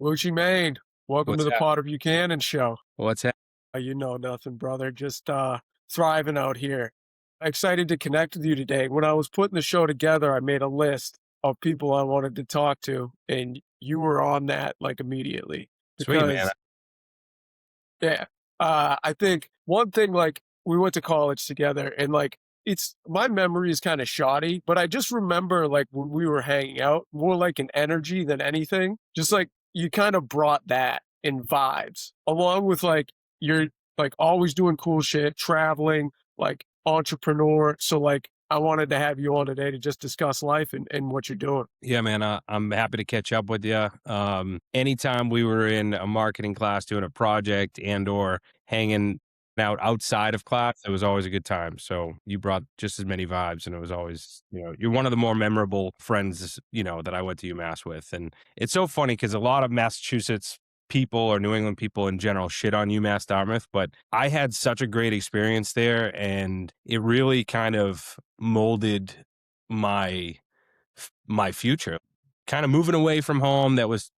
Bucci, Maine. Welcome to What's the that? Potter Buchanan show. What's that? You know nothing, brother. Just thriving out here. Excited to connect with you today. When I was putting the show together, I made a list of people I wanted to talk to, and you were on that like immediately Sweet, man. because yeah, I think one thing like we went to college together, and like it's my memory is kind of shoddy, but I just remember like when we were hanging out, more like an energy than anything. Just like you kind of brought that in vibes, along with like you're like always doing cool shit, traveling, like entrepreneur. So like I wanted to have you on today to just discuss life and what you're doing. Yeah, man. I'm happy to catch up with you. Anytime we were in a marketing class doing a project and or hanging out outside of class, it was always a good time. So you brought just as many vibes, and it was always, you're one of the more memorable friends, that I went to UMass with. And it's so funny because a lot of Massachusetts people or New England people in general shit on UMass Dartmouth, but I had such a great experience there, and it really kind of molded my my future. Kind of moving away from home that was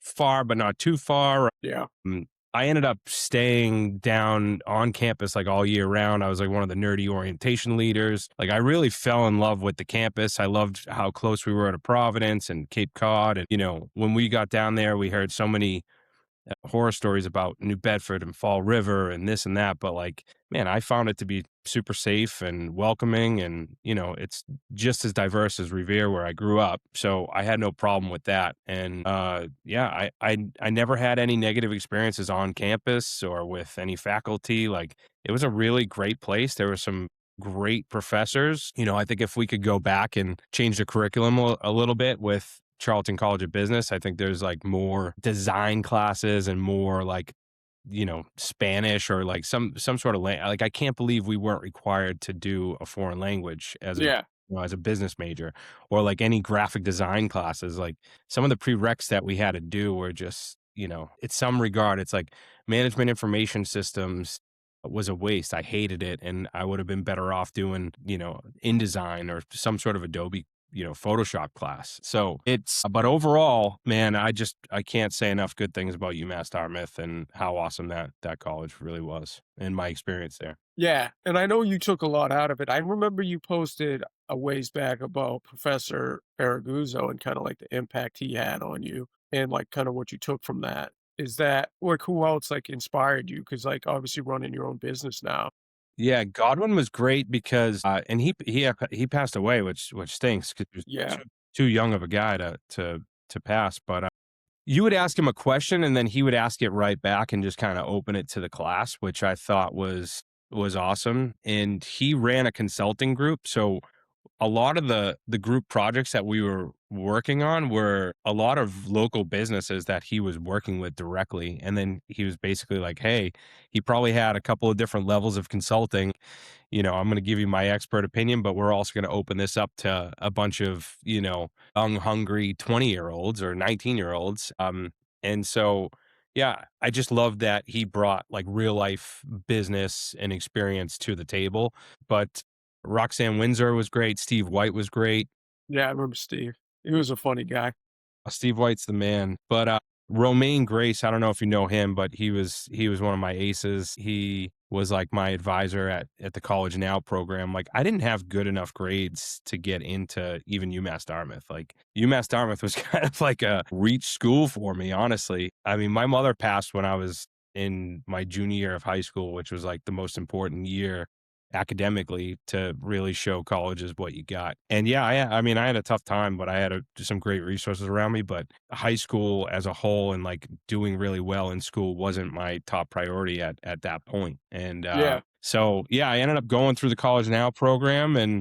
far but not too far. Yeah. Mm, I ended up staying down on campus like all year round. I was like one of the nerdy orientation leaders. Like I really fell in love with the campus. I loved how close we were to Providence and Cape Cod. And, when we got down there, we heard so many horror stories about New Bedford and Fall River and this and that. But like, man, I found it to be super safe and welcoming. And, it's just as diverse as Revere where I grew up. So I had no problem with that. And yeah, I never had any negative experiences on campus or with any faculty. Like it was a really great place. There were some great professors. I think if we could go back and change the curriculum a little bit with Charlton College of Business, I think there's like more design classes and more like, Spanish or like some sort of like I can't believe we weren't required to do a foreign language Yeah. as a business major, or like any graphic design classes. Like some of the prereqs that we had to do were just, it's some regard, it's like management information systems was a waste. I hated it, and I would have been better off doing, InDesign or some sort of Adobe, Photoshop class. So but overall, man, I can't say enough good things about UMass Dartmouth and how awesome that college really was and my experience there. Yeah, and I know you took a lot out of it. I remember you posted a ways back about Professor Araguzzo and kind of like the impact he had on you and like kind of what you took from that. Is that like who else like inspired you? Because like obviously running your own business now. Yeah, Godwin was great because, and he passed away, which stinks because he was Yeah. too young of a guy to pass. But you would ask him a question, and then he would ask it right back and just kind of open it to the class, which I thought was awesome. And he ran a consulting group, so a lot of the group projects that we were working on were a lot of local businesses that he was working with directly. And then he was basically like, hey, he probably had a couple of different levels of consulting. I'm going to give you my expert opinion, but we're also going to open this up to a bunch of, young, hungry 20-year-olds or 19-year-olds. And so, yeah, I just love that he brought like real life business and experience to the table. But Roxanne Windsor was great. Steve White was great. Yeah, I remember Steve. He was a funny guy. Steve White's the man. But Romaine Grace, I don't know if you know him, but he was one of my aces. He was like my advisor at the College Now program. Like I didn't have good enough grades to get into even UMass Dartmouth. Like UMass Dartmouth was kind of like a reach school for me, honestly. I mean, my mother passed when I was in my junior year of high school, which was like the most important year academically to really show colleges what you got. And yeah, I mean, I had a tough time, but I had some great resources around me. But high school as a whole and like doing really well in school wasn't my top priority at that point. And Yeah. so yeah, I ended up going through the College Now program, and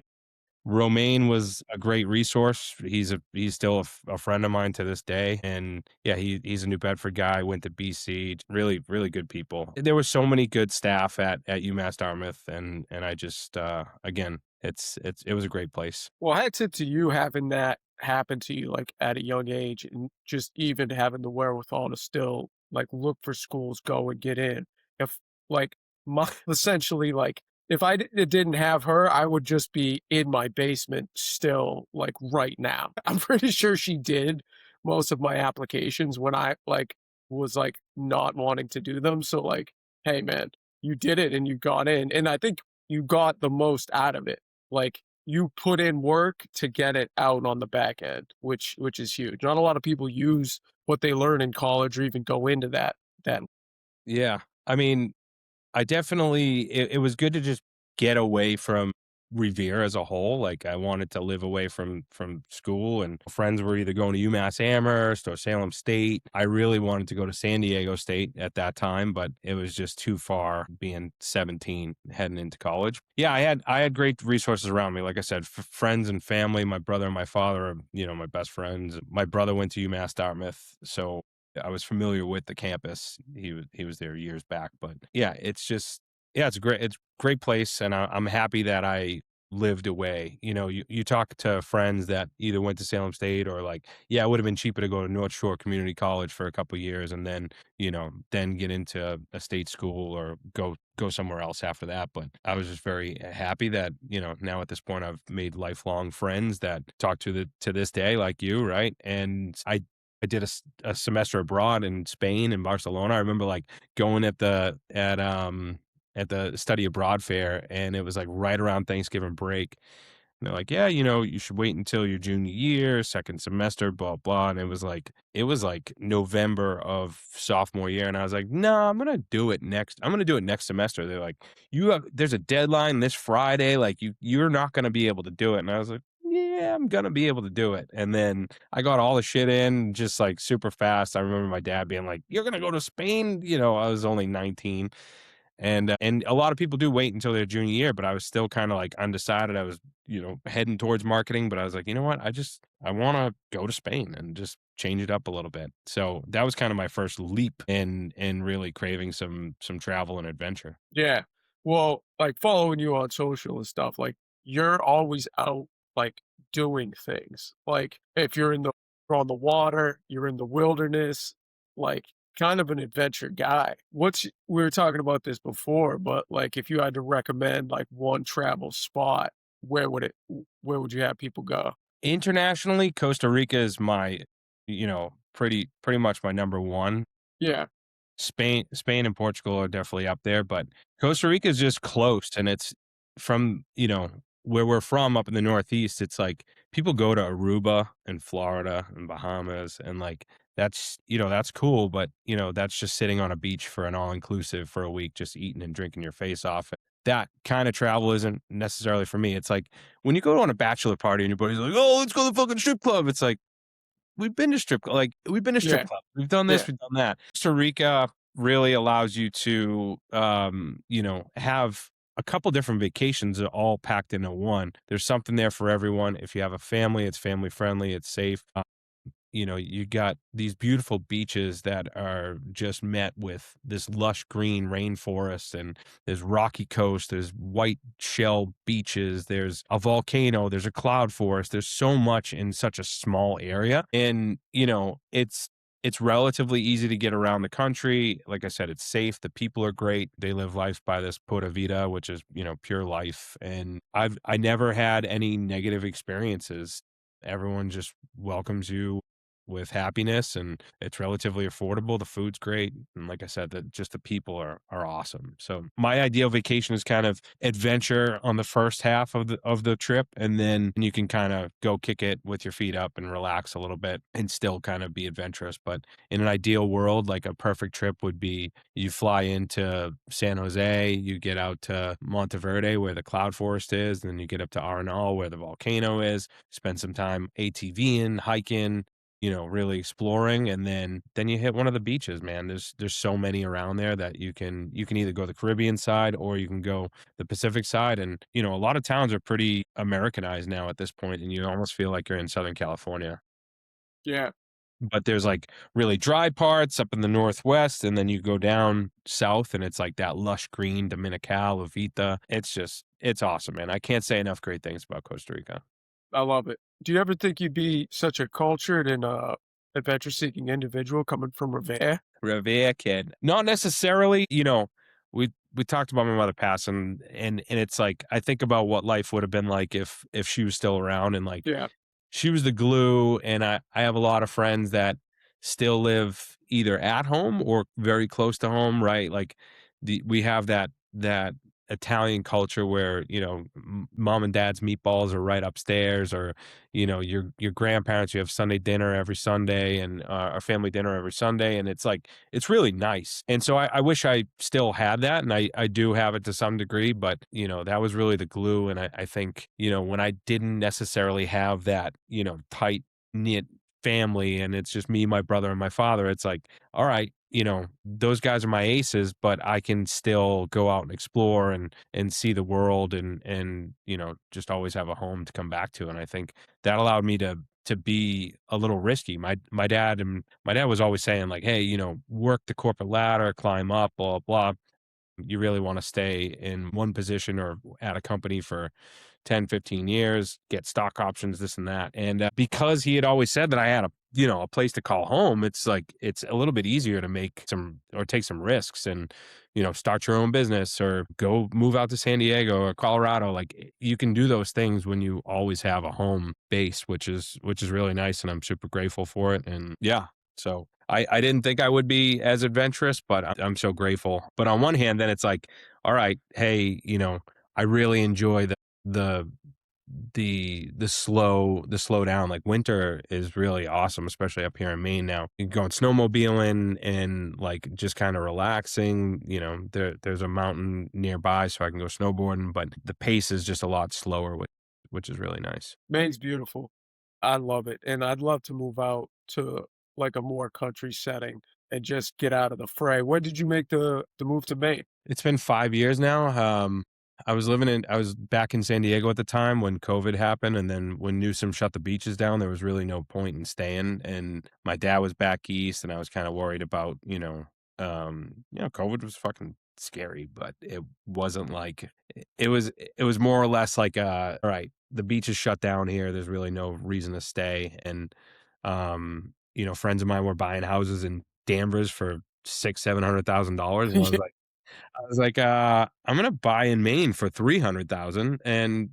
Romaine was a great resource. He's still a friend of mine to this day, and yeah, he's a New Bedford guy. Went to BC. Really, really good people. There were so many good staff at UMass Dartmouth, and I just again, it was a great place. Well, hats it to you having that happen to you like at a young age and just even having the wherewithal to still like look for schools, go and get in. If like my essentially like if didn't have her, I would just be in my basement still like right now. I'm pretty sure she did, most of my applications when I, like, was, like, not wanting to do them, so, like, "Hey, man, you did it and you got in," and I think you got the most out of it. Like, you put in work to get it out on the back end, which is huge. Not a lot of people use what they learn in college or even go into that. Yeah. I mean, I definitely it was good to just get away from Revere as a whole. Like I wanted to live away from school, and friends were either going to UMass Amherst or Salem State. I really wanted to go to San Diego State at that time, but it was just too far being 17 heading into college. Yeah, I had great resources around me. Like I said, friends and family, my brother and my father are, my best friends. My brother went to UMass Dartmouth, so I was familiar with the campus. He was there years back, but yeah, it's just yeah, it's a great place, and I'm happy that I lived away. You talk to friends that either went to Salem State or like, yeah, it would have been cheaper to go to North Shore Community College for a couple years and then get into a state school or go somewhere else after that. But I was just very happy that, now at this point I've made lifelong friends that talk to this day like you, right? And I did a semester abroad in Spain and Barcelona. I remember like going at the study abroad fair, and it was like right around Thanksgiving break. And they're like, "Yeah, you should wait until your junior year, second semester, blah blah." And it was like November of sophomore year, and I was like, "No, I'm gonna do it next. I'm gonna do it next semester." They're like, There's a deadline this Friday. Like you're not gonna be able to do it." And I was like, "Yeah, I'm gonna be able to do it." And then I got all the shit in just like super fast. I remember my dad being like, "You're gonna go to Spain?" I was only 19, and a lot of people do wait until their junior year, but I was still kind of like undecided. I was, heading towards marketing, but I was like, you know what? I want to go to Spain and just change it up a little bit. So that was kind of my first leap in really craving some travel and adventure. Yeah. Well, like, following you on social and stuff, like, you're always out, like, doing things. Like, if you're on the water, you're in the wilderness, like, kind of an adventure guy. We were talking about this before, but, like, if you had to recommend, like, one travel spot, where would you have people go? Internationally, Costa Rica is my, pretty much my number one. Yeah. Spain and Portugal are definitely up there, but Costa Rica is just close, and it's from, where we're from up in the Northeast, it's like people go to Aruba and Florida and Bahamas, and like that's cool, but that's just sitting on a beach for an all-inclusive for a week, just eating and drinking your face off. That kind of travel isn't necessarily for me. It's like when you go on a bachelor party and your buddy's like, "Oh, let's go to the fucking strip club." It's like, we've been to strip Yeah. clubs. We've done this, Yeah. we've done that. Costa Rica really allows you to, have a couple different vacations all packed into one. There's something there for everyone. If you have a family, it's family friendly, it's safe. You got these beautiful beaches that are just met with this lush green rainforest, and there's rocky coast, there's white shell beaches, there's a volcano, there's a cloud forest. There's so much in such a small area. And, it's relatively easy to get around the country. Like I said, it's safe. The people are great. They live life by this pura vida, which is, pure life. And I never had any negative experiences. Everyone just welcomes you with happiness, and it's relatively affordable. The food's great, and like I said, just the people are awesome. So my ideal vacation is kind of adventure on the first half of the trip, and then you can kind of go kick it with your feet up and relax a little bit and still kind of be adventurous. But in an ideal world, like a perfect trip would be you fly into San Jose, you get out to Monteverde where the cloud forest is, and then you get up to Arenal where the volcano is, spend some time ATVing, hiking, really exploring, and then you hit one of the beaches, man. There's so many around there that you can either go the Caribbean side or you can go the Pacific side. And, a lot of towns are pretty Americanized now at this point, and you almost feel like you're in Southern California. Yeah. But there's like really dry parts up in the Northwest, and then you go down south and it's like that lush green Dominical, Uvita. It's awesome, man. I can't say enough great things about Costa Rica. I love it. Do you ever think you'd be such a cultured and, adventure-seeking individual coming from Revere? Revere kid. Not necessarily, we talked about my mother passing, and it's like I think about what life would have been like if she was still around, and like Yeah. she was the glue, and I have a lot of friends that still live either at home or very close to home, right? Like, we have that Italian culture where, mom and dad's meatballs are right upstairs, or, your grandparents, you have Sunday dinner every Sunday, and, our family dinner every Sunday, and it's like it's really nice. And so I wish I still had that, and I do have it to some degree, but, that was really the glue, and I think, when I didn't necessarily have that, tight knit family, and it's just me, my brother, and my father, it's like, all right, those guys are my aces, but I can still go out and explore and see the world, and just always have a home to come back to. And I think that allowed me to be a little risky. My dad was always saying like, hey, work the corporate ladder, climb up, blah blah. You really want to stay in one position or at a company for 10, 15 years, get stock options, this and that. And because he had always said that I had a place to call home, it's like it's a little bit easier to make some or take some risks and, start your own business or go move out to San Diego or Colorado. Like you can do those things when you always have a home base, which is really nice. And I'm super grateful for it. And yeah, so I didn't think I would be as adventurous, but I'm so grateful. But on one hand, then it's like, all right, hey, I really enjoy the the slow down. Like winter is really awesome, especially up here in Maine now. You can go snowmobiling and like just kind of relaxing. There's a mountain nearby, so I can go snowboarding, but the pace is just a lot slower, which is really nice. Maine's beautiful. I love it, and I'd love to move out to, like, a more country setting and just get out of the fray. When did you make the move to Maine? It's been 5 years now. I was back in San Diego at the time when COVID happened, and then when Newsom shut the beaches down, there was really no point in staying, and my dad was back east, and I was kinda worried about, COVID was fucking scary, but it wasn't like it was more or less like, "Alright, the beach is shut down here, there's really no reason to stay," and, friends of mine were buying houses in Danvers for $700,000, and I was Yeah, like I'm gonna buy in Maine for 300,000 and,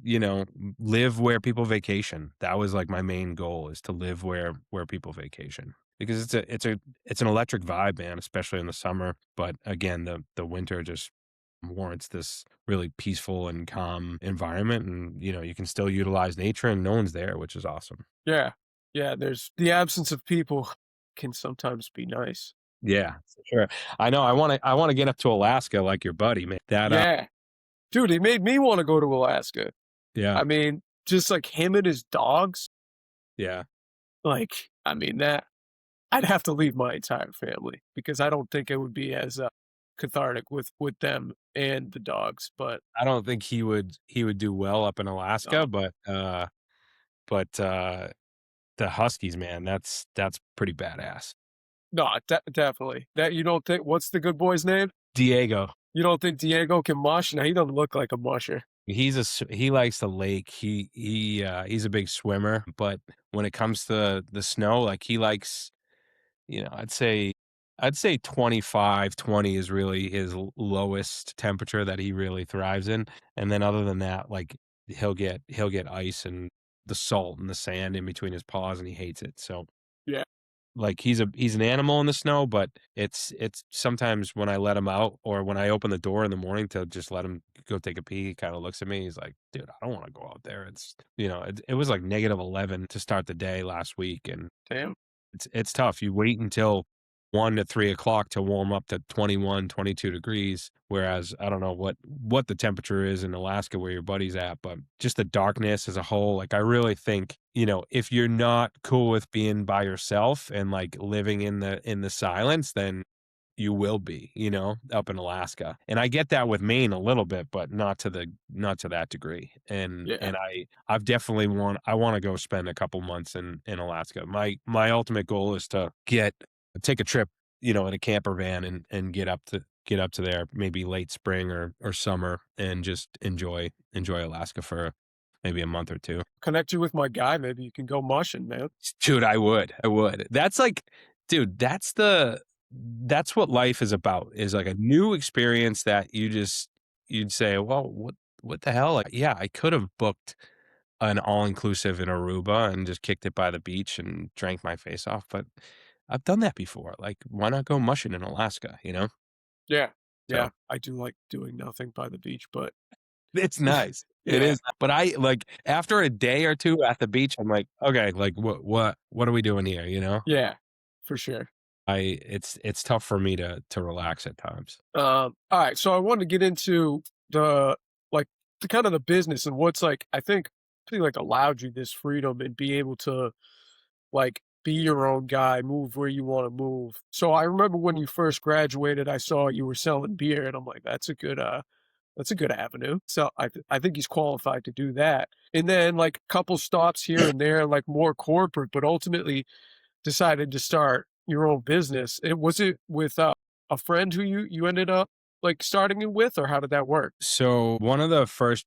live where people vacation. That was like my main goal is to live where people vacation. Because it's an electric vibe, man, especially in the summer. But again, the winter just warrants this really peaceful and calm environment. And, you can still utilize nature and no one's there, which is awesome. yeah, yeah, there's the absence of people can sometimes be nice. Yeah, for sure. I know I wanna get up to Alaska like your buddy, man. Yeah. Dude, it made me wanna go to Alaska. Yeah, I mean, just like him and his dogs, yeah. like, I mean, that I'd have to leave my entire family because I don't think it would be as, cathartic with them and the dogs, but, I don't think he would do well up in Alaska, uh, but the Huskies, man, that's pretty badass. no, definitely. That you don't think what's the good boy's name? Diego, You don't think Diego can mush? No, he doesn't look like a musher. he likes the lake. He's a big swimmer, but when it comes to the snow, like, he likes, I'd say 25, 20 is really his lowest temperature that he really thrives in, and then other than that, like, he'll get ice and the salt and the sand in between his paws, and he hates it, so Yeah, like, he's an animal in the snow, but it's sometimes when I let him out or when I open the door in the morning to just let him go take a pee, he kinda looks at me, he's like, "Dude, I don't wanna go out there." It was like -11 to start the day last week, and damn, it's tough. You wait until 1 to 3 o'clock to warm up to 21, 22 degrees, whereas I don't know what the temperature is in Alaska where your buddy's at, but just the darkness as a whole, like, I really think, if you're not cool with being by yourself and, like, living in the silence, then you will be, up in Alaska. And I get that with Maine a little bit, but not to that degree. And yeah. and I've definitely I wanna go spend a couple months in Alaska. My ultimate goal is to take a trip, in a camper van and get up to there maybe late spring or summer and just enjoy Alaska for maybe a month or 2. Connect you with my guy, maybe you can go mushing, man. Dude, I would. That's like dude, that's what life is about, is like a new experience that you'd say, "Well, what the hell?" Like, yeah, I could have booked an all-inclusive in Aruba and just kicked it by the beach and drank my face off, but I've done that before, like, why not go mushing in Alaska, you know? Yeah. So, Yeah. I do like doing nothing by the beach, but it's nice. It yeah. is, but I like, after a day or 2 at the beach, I'm like, "Okay, like, what are we doing here?" You know? Yeah. For sure. It's tough for me to relax at times. All right. So I wanted to get into the like the kind of the business and what's like I think like allowed you this freedom and be able to like be your own guy, move where you want to move. So I remember when you first graduated, I saw you were selling beer, and I'm like, that's a good avenue. So I think he's qualified to do that. And then like a couple stops here and there, like more corporate, but ultimately decided to start your own business. It was it with a friend who you ended up like starting it with, or how did that work? So, one of the first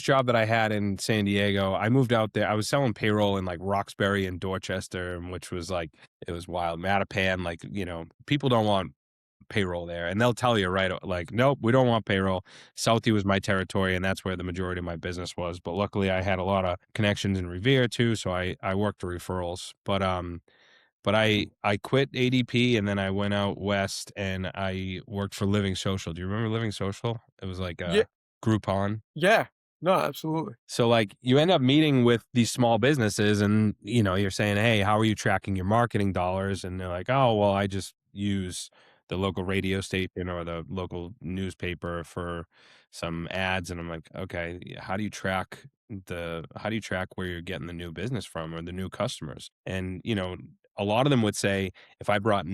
job that I had in San Diego, I moved out there. I was selling payroll in, like, Roxbury and Dorchester, which was, like, it was wild. Mattapan, like, people don't want payroll there, and they'll tell you like, "Nope, we don't want payroll." Southie was my territory, and that's where the majority of my business was, but luckily, I had a lot of connections in Revere too, so I worked the referrals. But I quit ADP, and then I went out west and I worked for Living Social. Do you remember Living Social? It was like Yeah, a Groupon. yeah, no, absolutely, So, like, you end up meeting with these small businesses and, you're saying, "Hey, how are you tracking your marketing dollars?" And they're like, "Oh, well, I just use the local radio station or the local newspaper for some ads." And I'm like, "Okay, how do you track where you're getting the new business from or the new customers?" And, a lot of them would say, if I brought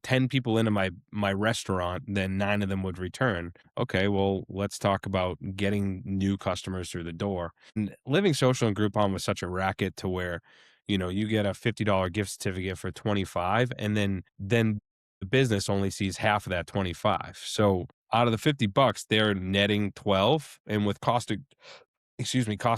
10 people into my restaurant, then 9 of them would return. Okay, well, let's talk about getting new customers through the door. And Living Social and Groupon was such a racket to where, you get a $50 gift certificate for 25, and then the business only sees half of that 25. So out of the $50, they're netting 12, and with cost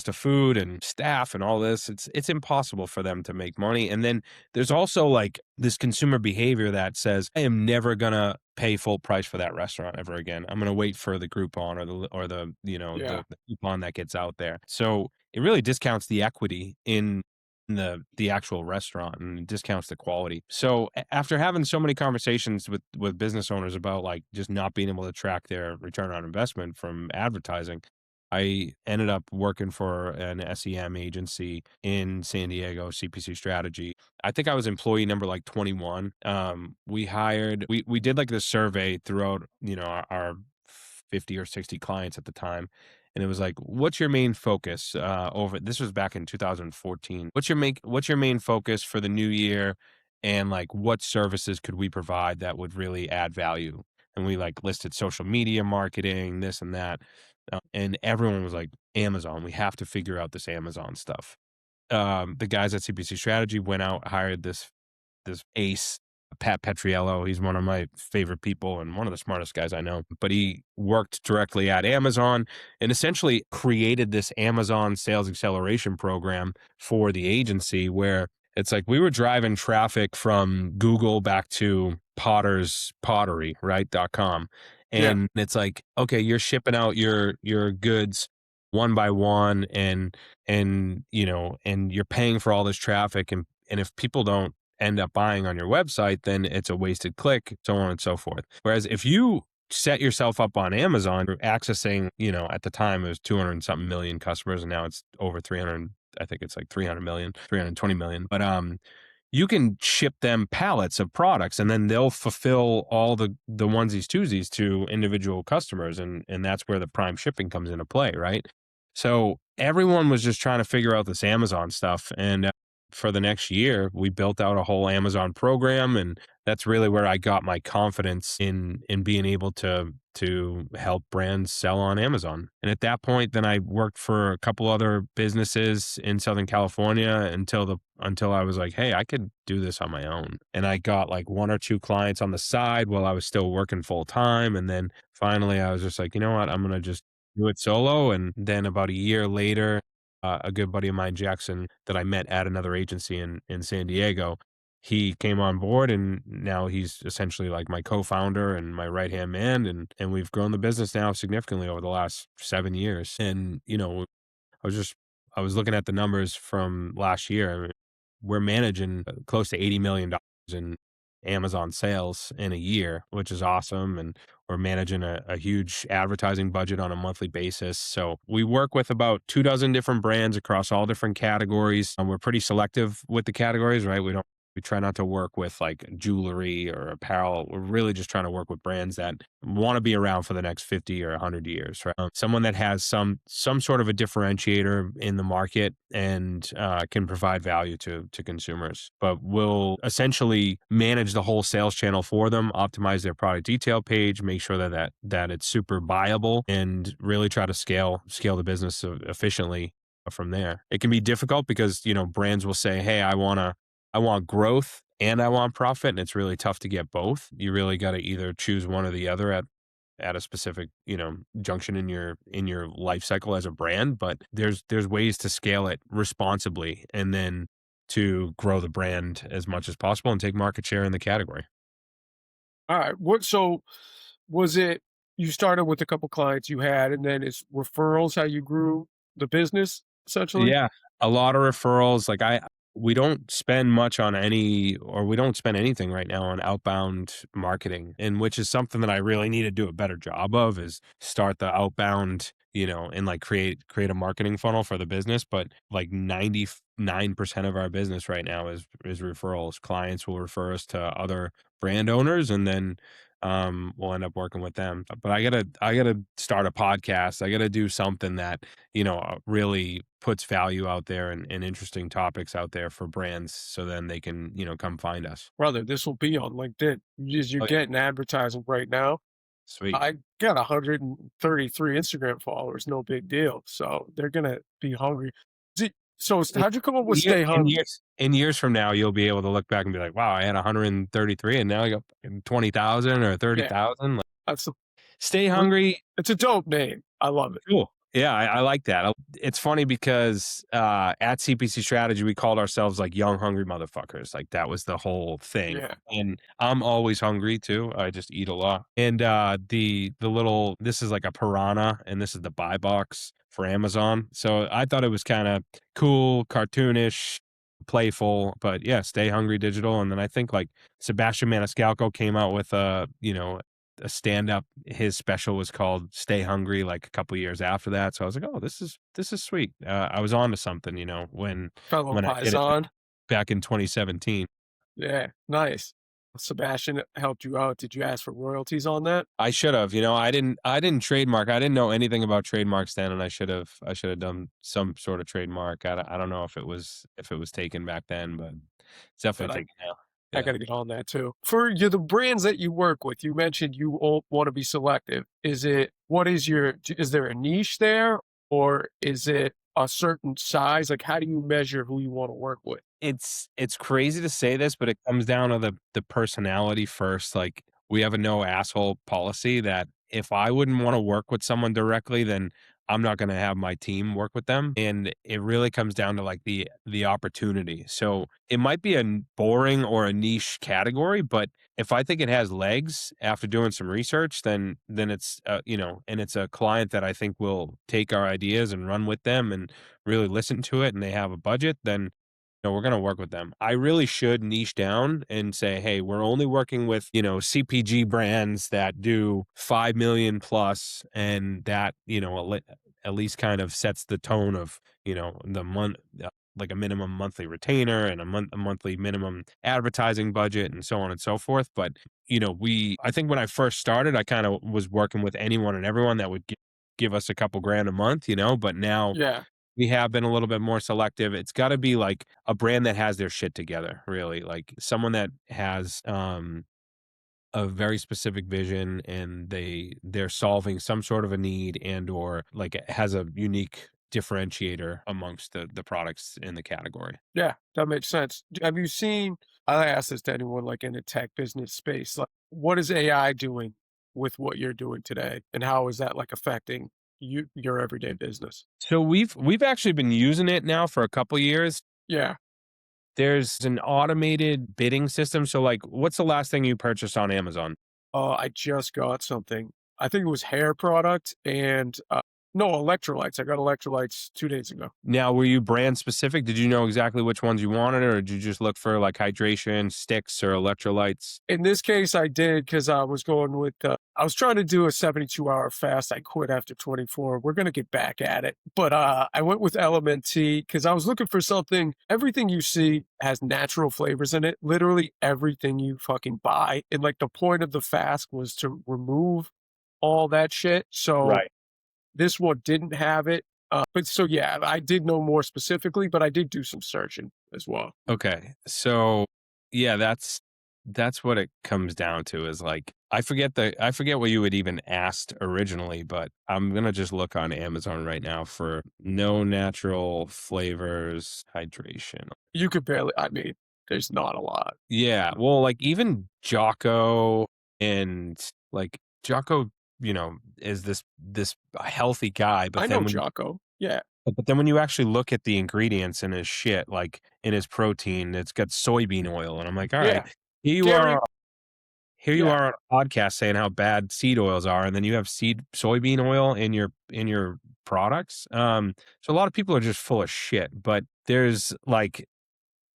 of food and staff and all this, it's impossible for them to make money. And then there's also like this consumer behavior that says, I am never gonna pay full price for that restaurant ever again. I'm gonna wait for the Groupon yeah, the coupon that gets out there. So it really discounts the equity in the actual restaurant, and it discounts the quality. So after having so many conversations with business owners about like just not being able to track their return on investment from advertising, I ended up working for an SEM agency in San Diego, CPC Strategy. I think I was employee number like 21. We did like this survey throughout, our 50 or 60 clients at the time. And it was like, what's your main focus this was back in 2014. What's your main focus for the new year? And like, what services could we provide that would really add value? And we like listed social media marketing, this and that. And everyone was like, Amazon, we have to figure out this Amazon stuff. The guys at CPC Strategy went out, hired this ace, Pat Petriello. He's one of my favorite people and one of the smartest guys I know. But he worked directly at Amazon and essentially created this Amazon sales acceleration program for the agency where it's like we were driving traffic from Google back to Potter's Pottery, right? .com. yeah, And it's like, okay, you're shipping out your goods one by one, and you're paying for all this traffic, and if people don't end up buying on your website, then it's a wasted click, so on and so forth. Whereas if you set yourself up on Amazon, you're accessing, at the time it was 200 and something million customers, and now it's over 300. I think it's like 300 million, 320 million. But you can ship them pallets of products, and then they'll fulfill all the onesies twosies to individual customers, and that's where the prime shipping comes into play, right? So everyone was just trying to figure out this Amazon stuff, and for the next year, we built out a whole Amazon program, and that's really where I got my confidence in being able to help brands sell on Amazon. And at that point, then I worked for a couple other businesses in Southern California until I was like, hey, I could do this on my own. And I got like one or two clients on the side while I was still working full time. And then finally, I was just like, you know what, I'm gonna just do it solo. And then about a year later, a good buddy of mine, Jackson, that I met at another agency in San Diego, he came on board, and now he's essentially like my co-founder and my right-hand man, and we've grown the business now significantly over the last 7 years. And, I was just I was looking at the numbers from last year. I mean, we're managing close to $80 million in Amazon sales in a year, which is awesome. And we're managing a huge advertising budget on a monthly basis. So we work with about 2 dozen different brands across all different categories. And we're pretty selective with the categories, right? We try not to work with like jewelry or apparel. We're really just trying to work with brands that want to be around for the next 50 or 100 years, right? Someone that has some sort of a differentiator in the market and can provide value to consumers. But we'll essentially manage the whole sales channel for them, optimize their product detail page, make sure that it's super buyable, and really try to scale the business efficiently from there. It can be difficult because brands will say, "Hey, I want growth and I want profit," and it's really tough to get both. You really got to either choose one or the other at a specific, junction in your life cycle as a brand, but there's ways to scale it responsibly and then to grow the brand as much as possible and take market share in the category. All right. So was it you started with a couple clients you had, and then it's referrals how you grew the business essentially? Yeah, a lot of referrals. Like we don't spend much on we don't spend anything right now on outbound marketing, and which is something that I really need to do a better job of is start the outbound, and like create a marketing funnel for the business. But like 99% of our business right now is referrals. Clients will refer us to other brand owners, and then we'll end up working with them. But I gotta start a podcast. I gotta do something that really puts value out there and interesting topics out there for brands so then they can, come find us. Brother, this will be on LinkedIn. You're Oh, yeah. getting advertising right now. Sweet. I got 133 Instagram followers, no big deal. So they're gonna be hungry. In How'd you come up with year stay in hungry? years from now, you'll be able to look back and be like, "Wow, I had 133 and now I got fucking 20,000 or Yeah, 30,000." Like, that's the stay re- hungry. it's a dope name. I love it. Cool. Yeah, I like that. It's funny because, at CPC Strategy, we called ourselves, like, young, hungry motherfuckers, like, that was the whole thing, Yeah, and I'm always hungry too, I just eat a lot, and, the little this is like a piranha, and this is the buy box for Amazon, so I thought it was kinda cool, cartoonish, playful, but yeah, Stay Hungry Digital, and then I think, like, Sebastian Maniscalco came out with a stand-up. His special was called Stay Hungry, like, a couple years after that, so I was like, "Oh, this is sweet." I was onto something, fellow when I did it Paisan. back in 2017. Yeah, nice. Sebastian helped you out. Did you ask for royalties on that? I should have, I didn't trademark. I didn't know anything about trademarks then, and I should have done some sort of trademark. I don't know if it was taken back then, but it's But definitely taken now. I Yeah. gotta get on that too. For you, the brands that you work with, you mentioned you all want to be selective. Is there a niche there, or is it a certain size? Like, how do you measure who you want to work with? It's crazy to say this, but it comes down to the personality first. Like, we have a no asshole policy that if I wouldn't wanna work with someone directly, then I'm not gonna have my team work with them, and it really comes down to, like, the opportunity. So, it might be a boring or a niche category, but if I think it has legs after doing some research, then it's, and it's a client that I think will take our ideas and run with them and really listen to it, and they have a budget, then no, we're gonna work with them. I really should niche down and say, "Hey, we're only working with, CPG brands that do 5 million plus," and that, at least kind of sets the tone of, the month, like a minimum monthly retainer and a monthly minimum advertising budget and so on and so forth. But, I think when I first started, I kind of was working with anyone and everyone that would give us a couple grand a month, but now Yeah, we have been a little bit more selective. It's gotta be, like, a brand that has their shit together, really, like, someone that has, a very specific vision and they're solving some sort of a need and or, like, has a unique differentiator amongst the products in the category. yeah, that makes sense. Have you seen? I ask this to anyone like in the tech business space. Like, what is AI doing with what you're doing today, and how is that like affecting your everyday business? So we've actually been using it now for a couple years. Yeah. There's an automated bidding system, so, like, what's the last thing you purchased on Amazon? I just got something. I think it was hair product and No, electrolytes. I got electrolytes 2 days ago. Now, were you brand specific? Did you know exactly which ones you wanted, or did you just look for like hydration sticks or electrolytes? In this case, I did because I was going with, I was trying to do a 72-hour fast. I quit after 24. We're gonna get back at it. But, I went with Element Tea because I was looking for something everything you see has natural flavors in it, literally everything you fucking buy, and, like, the point of the fast was to remove all that shit, so Right. this one didn't have it, but so, yeah, I did know more specifically, but I did do some searching as well. Okay. So, yeah, that's what it comes down to is like I forget what you had even asked originally, but I'm gonna just look on Amazon right now for no natural flavors hydration. You could barely I mean, there's not a lot. Yeah, well, like even Jocko and like Jocko, is this healthy guy, I know Jocko. Yeah. but then when you actually look at the ingredients in his shit, like in his protein, it's got soybean oil, and I'm like, all right, Yeah. here you Dairy are, here you yeah. are on a podcast saying how bad seed oils are, and then you have soybean oil in your products. So a lot of people are just full of shit. But there's like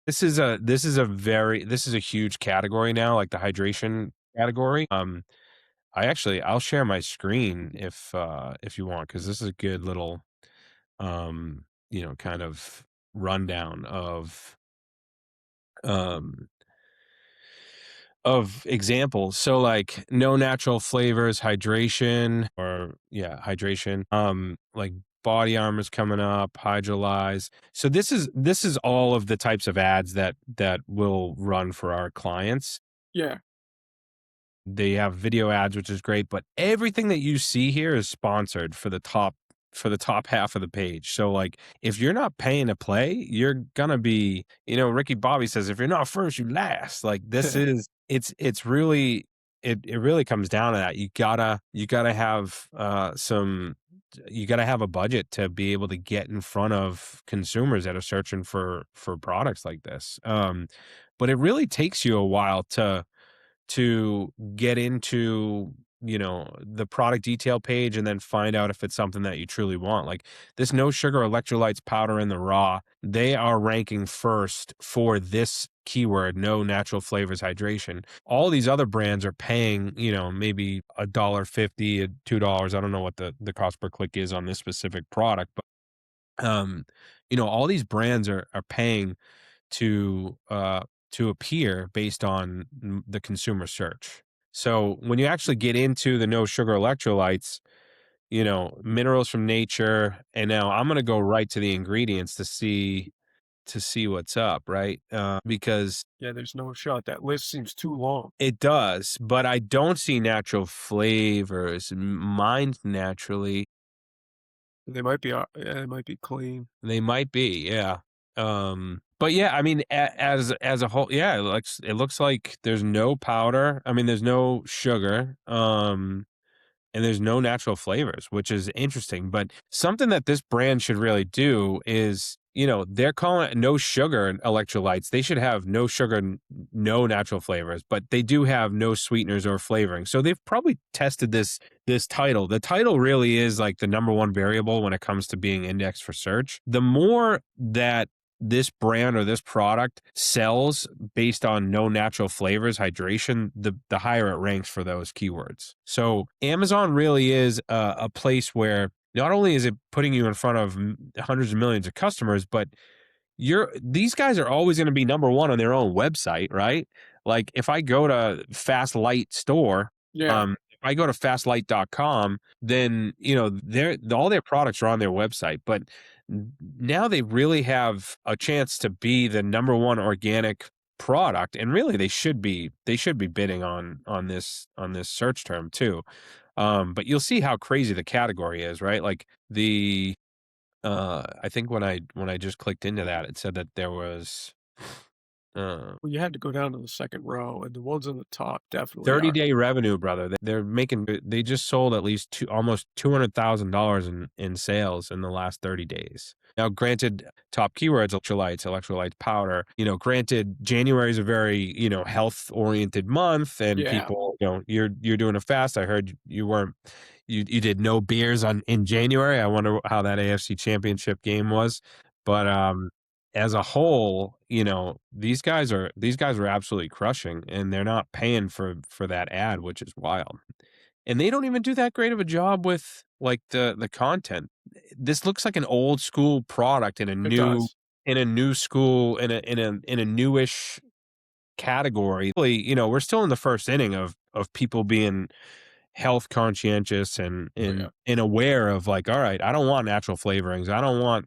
this is a huge category now, like the hydration category. I'll share my screen if you want, because this is a good little kind of rundown um of examples. So like no natural flavors, hydration, like body armor's coming up, hydrolyze. So this is all of the types of ads that will run for our clients. Yeah. They have video ads, which is great, but everything that you see here is sponsored for the top half of the page. So like if you're not paying to play, you're gonna be, Ricky Bobby says, if you're not first, you last. Like this is it's really it really comes down to that. You gotta have some you gotta have a budget to be able to get in front of consumers that are searching for products like this. But it really takes you a while to get into the product detail page and then find out if it's something that you truly want. Like this no sugar electrolytes powder in the raw, they are ranking first for this keyword, no natural flavors hydration. All these other brands are paying maybe $1.50, $2. I don't know what the cost per click is on this specific product, but all these brands are paying to to appear based on the consumer search. So when you actually get into the no sugar electrolytes, minerals from nature, and now I'm going to go right to the ingredients to see what's up, right? Because Yeah, there's no shot. That list seems too long. it does, but I don't see natural flavors. Mine's naturally. They might be clean. They might be, yeah. But yeah, I mean, as a whole, yeah, it looks like there's no powder. I mean, there's no sugar, and there's no natural flavors, which is interesting. But something that this brand should really do is, they're calling it no sugar electrolytes. They should have no sugar, no natural flavors, but they do have no sweeteners or flavoring. So they've probably tested this title. The title really is like the number one variable when it comes to being indexed for search. The more that this brand or this product sells based on no natural flavors, hydration, the higher it ranks for those keywords. So Amazon really is a place where not only is it putting you in front of hundreds of millions of customers, but these guys are always going to be number one on their own website, right? Like if I go to Fast Light store, Yeah. if I go to fastlight.com, then all their products are on their website, but now they really have a chance to be the number one organic product, and really they should be bidding on this search term too. But you'll see how crazy the category is, right? Like I think when I just clicked into that, it said that there was Well, you had to go down to the second row, and the ones on the top definitely are. 30-day revenue, brother. They just sold at least almost $200,000 in sales in the last 30 days. Now, granted, top keywords, electrolytes powder, granted, January is a very, health oriented month, and Yeah. people, you're doing a fast. I heard you weren't You did no beers on in January. I wonder how that AFC Championship game was, but as a whole, these guys are absolutely crushing, and they're not paying for that ad, which is wild. And they don't even do that great of a job with like the content. This looks like an old school product It does. in a new school in a newish category. Really, we're still in the first inning of people being health conscientious and Oh, yeah. and aware of like, all right, I don't want natural flavorings. I don't want,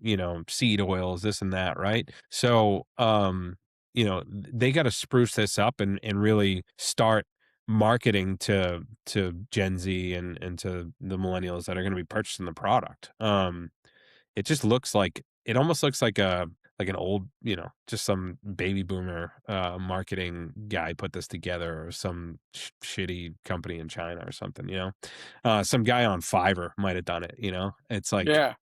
seed oils, this and that, right? So, they got to spruce this up and really start marketing to Gen Z and to the millennials that are going to be purchasing the product. It just looks like it almost looks like an old, just some baby boomer marketing guy put this together, or some shitty company in China or something. Some guy on Fiverr might have done it. It's like Yeah.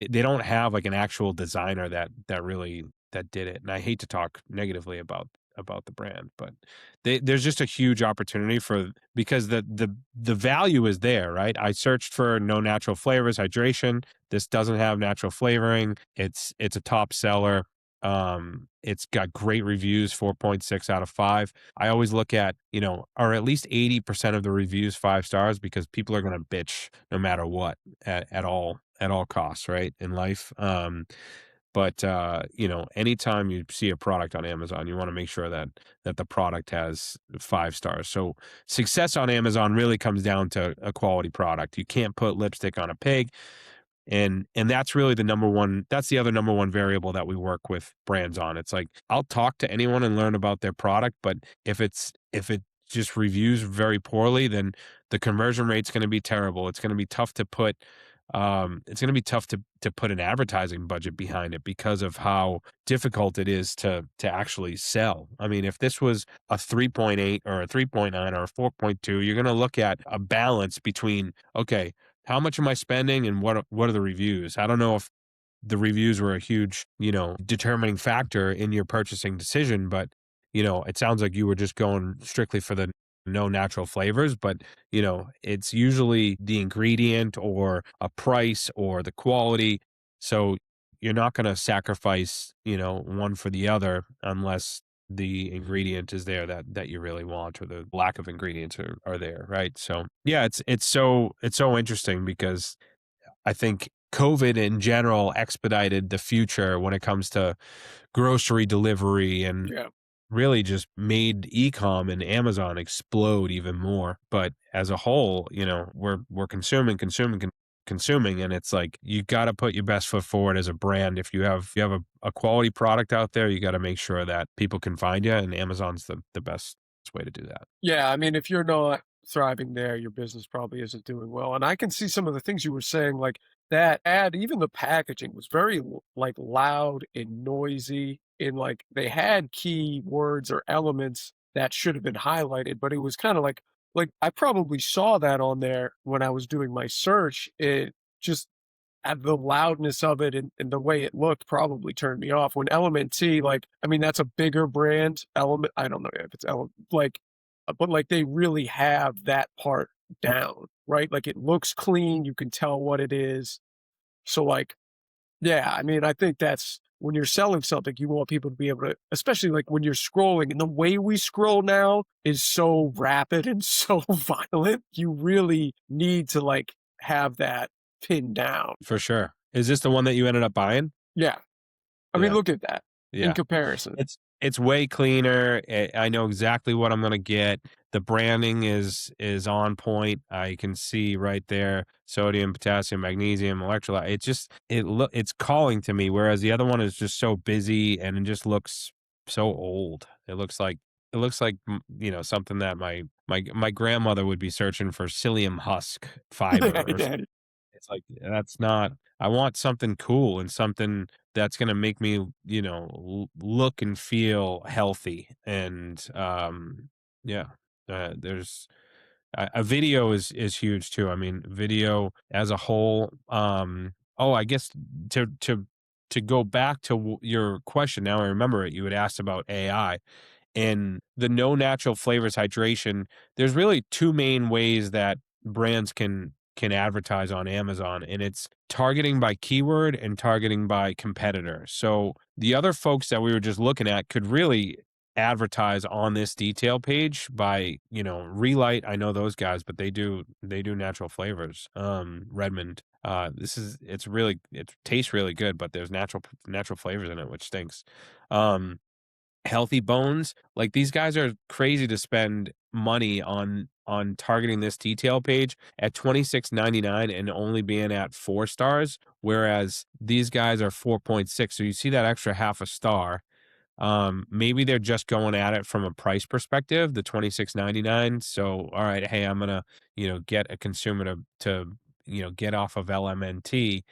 they don't have like an actual designer that really that did it. And I hate to talk negatively about the brand, but there's just a huge opportunity for, because the value is there, right? I searched for no natural flavors, hydration. This doesn't have natural flavoring. It's a top seller. It's got great reviews, 4.6 out of 5. I always look at, are at least 80% of the reviews 5 stars, because people are going to bitch no matter what at all costs, right? In life. But anytime you see a product on Amazon, you want to make sure that the product has 5 stars. So success on Amazon really comes down to a quality product. You can't put lipstick on a pig. And that's really that's the other number one variable that we work with brands on. It's like, I'll talk to anyone and learn about their product, but if it just reviews very poorly, then the conversion rate's going to be terrible. It's going to be tough to put to put an advertising budget behind it, because of how difficult it is to actually sell. I mean, if this was a 3.8 or a 3.9 or a 4.2, you're going to look at a balance between, okay, how much am I spending and what are the reviews? I don't know if the reviews were a huge, determining factor in your purchasing decision, but it sounds like you were just going strictly for the no natural flavors, but it's usually the ingredient or a price or the quality. So you're not going to sacrifice, one for the other, unless the ingredient is there that you really want, or the lack of ingredients are there, right? So yeah, it's so interesting, because I think COVID in general expedited the future when it comes to grocery delivery, and Yeah. really just made e-com and Amazon explode even more. But as a whole, we're consuming, and it's like, you got to put your best foot forward as a brand. If you have a quality product out there, you got to make sure that people can find you, and Amazon's the best way to do that. Yeah, I mean, if you're not thriving there, your business probably isn't doing well. And I can see some of the things you were saying, like that ad, even the packaging was very like loud and noisy. And like they had key words or elements that should have been highlighted, but it was kind of like I probably saw that on there when I was doing my search. It just the loudness of it and the way it looked probably turned me off. When Element T, like, I mean, that's a bigger brand. Element, I don't know if it's Element, like, but like they really have that part down, right? Like it looks clean, you can tell what it is. So, like, yeah, I mean, I think that's when you're selling something, you want people to be able to, especially like when you're scrolling, and the way we scroll now is so rapid and so violent. You really need to like have that pinned down. For sure. Is this the one that you ended up buying? Yeah. I mean, Yeah. look at that in Yeah. comparison. It's way cleaner. I know exactly what I'm gonna get. The branding is on point. I can see right there sodium, potassium, magnesium, electrolyte. It's calling to me, whereas the other one is just so busy, and it just looks so old. It looks like something that my grandmother would be searching for, psyllium husk fiber or Yeah. it's like, that's not. I want something cool and something that's gonna make me, look and feel healthy. And, yeah, there's a video is huge too. I mean, video as a whole, I guess to go back to your question, now I remember it, you had asked about AI. And the no natural flavors hydration, there's really 2 main ways that brands can advertise on Amazon, and it's targeting by keyword and targeting by competitor. So the other folks that we were just looking at could really advertise on this detail page by, Relight. I know those guys, but they do natural flavors. Redmond. It tastes really good, but there's natural flavors in it, which stinks. Um, Healthy Bones, like these guys are crazy to spend money on targeting this detail page at 26.99 and only being at 4 stars, whereas these guys are 4.6. So you see that extra half a star. Maybe they're just going at it from a price perspective, the 26.99. So, all right, hey, I'm gonna, get a consumer to get off of LMNT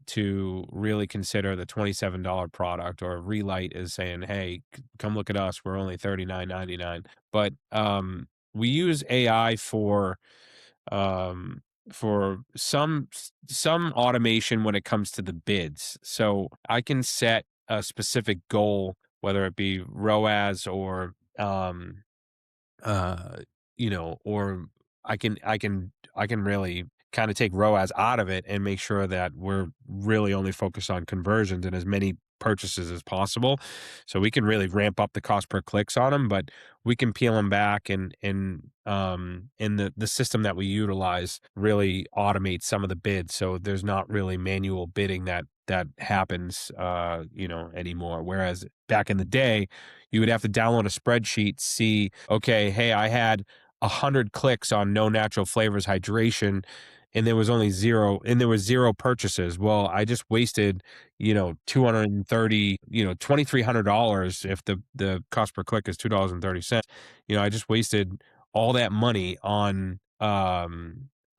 to really consider the $27 product, or Relight is saying, hey, come look at us. We're only 39.99. But we use AI um, for some automation when it comes to the bids. So I can set a specific goal, whether it be ROAS or uh, or I can really kind of take ROAS out of it and make sure that we're really only focused on conversions and as many purchases as possible. So we can really ramp up the cost per clicks on them, but we can peel them back, and the system that we utilize really automates some of the bids. So there's not really manual bidding that happens anymore. Whereas back in the day, you would have to download a spreadsheet, see, okay, hey, I had 100 clicks on no natural flavors hydration, and there was only zero, and there was zero purchases. Well, I just wasted, 230, $2,300 if the cost per click is $2.30. I just wasted all that money on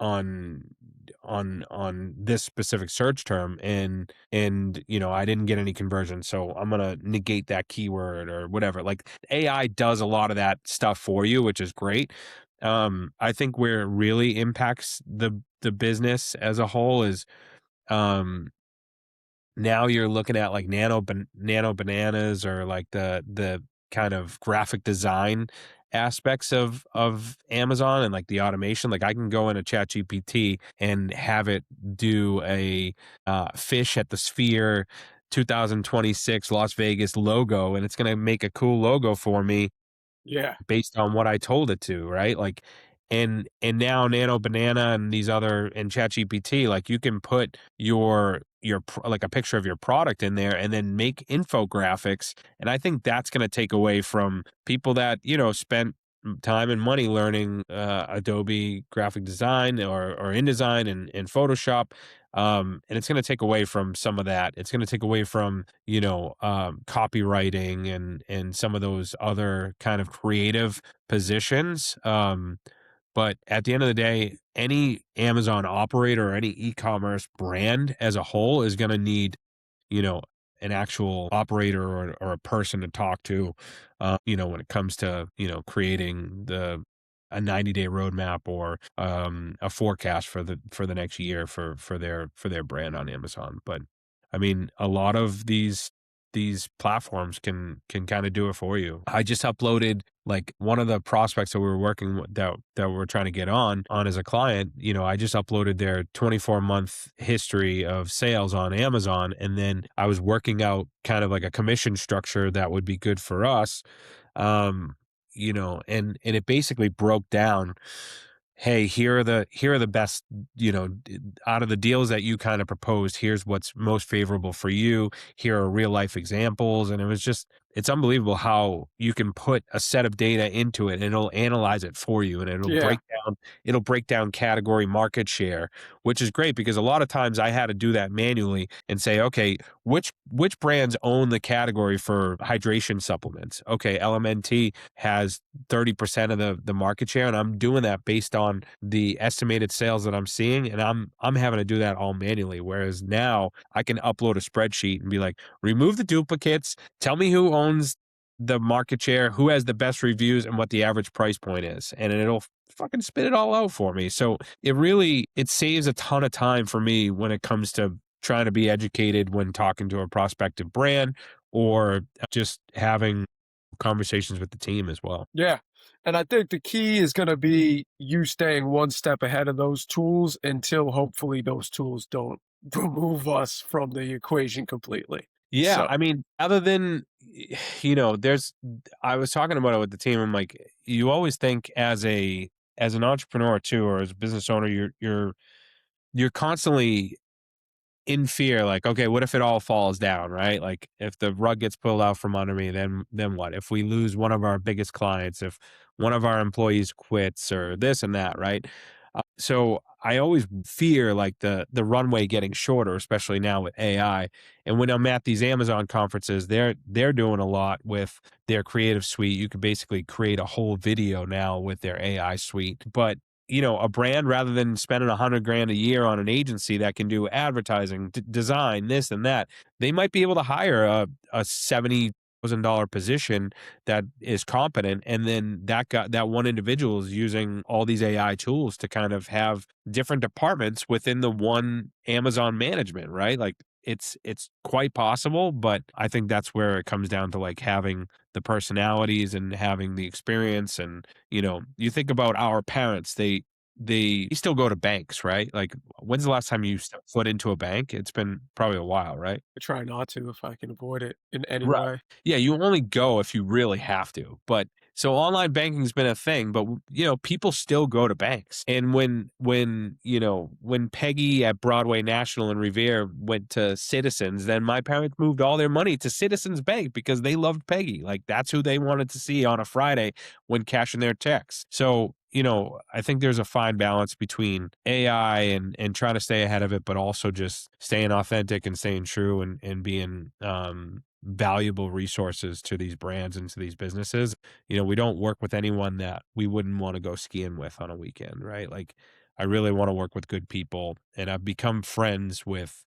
on this specific search term, and I didn't get any conversion, so I'm gonna negate that keyword or whatever. Like, AI does a lot of that stuff for you, which is great. I think where it really impacts the business as a whole is, um now you're looking at like nano bananas, or like the kind of graphic design aspects of Amazon, and like the automation. Like, I can go into ChatGPT and have it do a fish at the Sphere 2026 Las Vegas logo, and it's going to make a cool logo for me Yeah. based on what I told it to, right? Like, and now Nano Banana and these other, and ChatGPT, like, you can put like a picture of your product in there and then make infographics. And I think that's going to take away from people that, spent time and money learning Adobe graphic design, or InDesign and Photoshop. And it's going to take away from some of that. It's going to take away from, copywriting and some of those other kind of creative positions. But at the end of the day, any Amazon operator or any e-commerce brand as a whole is going to need, you know, an actual operator, or a person to talk to, when it comes to, creating a 90-day roadmap, or a forecast for the next year for their brand on Amazon. But I mean, a lot of these platforms can kind of do it for you. I just uploaded, like, one of the prospects that we were working with, that we're trying to get on as a client. I just uploaded their 24-month history of sales on Amazon, and then I was working out kind of like a commission structure that would be good for us. And it basically broke down, hey, here are the best, out of the deals that you kind of proposed, here's what's most favorable for you. Here are real life examples. And it's unbelievable how you can put a set of data into it, and it'll analyze it for you, and Yeah. it'll break down category market share, which is great, because a lot of times I had to do that manually and say, okay, which brands own the category for hydration supplements? Okay, LMNT has 30% of the market share, and I'm doing that based on the estimated sales that I'm seeing, and I'm having to do that all manually. Whereas now I can upload a spreadsheet and be like, remove the duplicates, tell me who owns the market share, who has the best reviews, and what the average price point is, and it'll fucking spit it all out for me. So it saves a ton of time for me when it comes to trying to be educated when talking to a prospective brand, or just having conversations with the team as well. Yeah. And I think the key is gonna be you staying one step ahead of those tools until hopefully those tools don't remove us from the equation completely. Yeah, So I mean, other than there's I was talking about it with the team. I'm like, you always think as an entrepreneur too, or as a business owner, you're constantly in fear, like, okay, what if it all falls down, right? Like if the rug gets pulled out from under me, then what? If we lose one of our biggest clients, if one of our employees quits or this and that, right? So I always fear like the runway getting shorter, especially now with AI. And when I'm at these Amazon conferences, they're doing a lot with their creative suite. You could basically create a whole video now with their AI suite. But a brand, rather than spending 100 grand a year on an agency that can do advertising, design, this and that, they might be able to hire a $70,000 position that is competent, and then that one individual is using all these AI tools to kind of have different departments within the one Amazon management, right? Like it's quite possible, but I think that's where it comes down to like having the personalities and having the experience. And you think about our parents, they still go to banks, right? Like, when's the last time you stepped foot into a bank? It's been probably a while, right? I try not to if I can avoid it in any Right. way. Yeah, you only go if you really have to. But so online banking's been a thing, but people still go to banks. And when Peggy at Broadway National and Revere went to Citizens, then my parents moved all their money to Citizens Bank because they loved Peggy. Like that's who they wanted to see on a Friday when cashing their checks. So, I think there's a fine balance between AI and trying to stay ahead of it, but also just staying authentic and staying true and being valuable resources to these brands and to these businesses. We don't work with anyone that we wouldn't want to go skiing with on a weekend, right? Like I really want to work with good people, and I've become friends with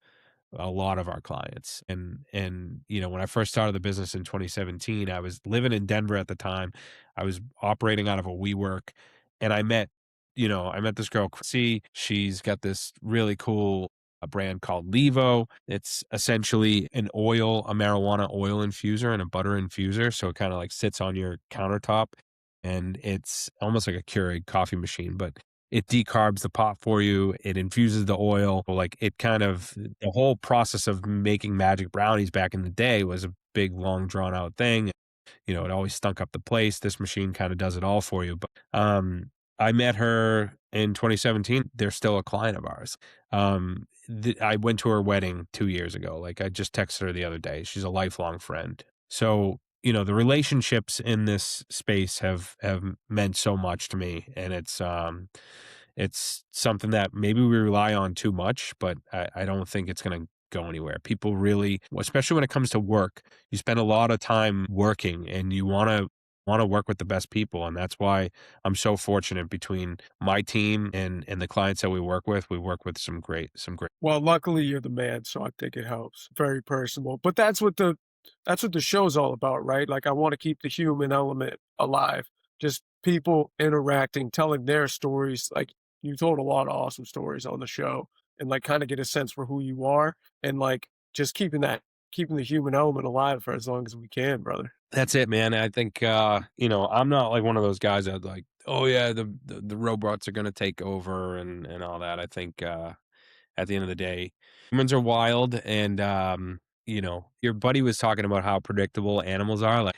a lot of our clients. And when I first started the business in 2017, I was living in Denver at the time. I was operating out of a WeWork, and I met this girl, Chrissy. She's got this really cool a brand called Levo. It's essentially a marijuana oil infuser and a butter infuser. So it kind of like sits on your countertop, and it's almost like a Keurig coffee machine, but it decarbs the pot for you. It infuses the oil. Like it kind of the whole process of making magic brownies back in the day was a big, long, drawn out thing. It always stunk up the place. This machine kind of does it all for you. But I met her in 2017. They're still a client of ours. I went to her wedding 2 years ago. Like I just texted her the other day. She's a lifelong friend. So the relationships in this space have meant so much to me, and it's something that maybe we rely on too much, but I don't think it's going to go anywhere. People really, especially when it comes to work, you spend a lot of time working, and you want to work with the best people, and that's why I'm so fortunate between my team and the clients that we work with. We work with some great. Well, luckily you're the man, so I think it helps. Very personal. But that's what the show's all about, right? Like I want to keep the human element alive. Just people interacting, telling their stories. Like you told a lot of awesome stories on the show and like kind of get a sense for who you are and like just keeping the human element alive for as long as we can, brother. That's it, man. I think I'm not like one of those guys that like, oh yeah, the robots are gonna take over and all that. I think at the end of the day, humans are wild, and your buddy was talking about how predictable animals are. Like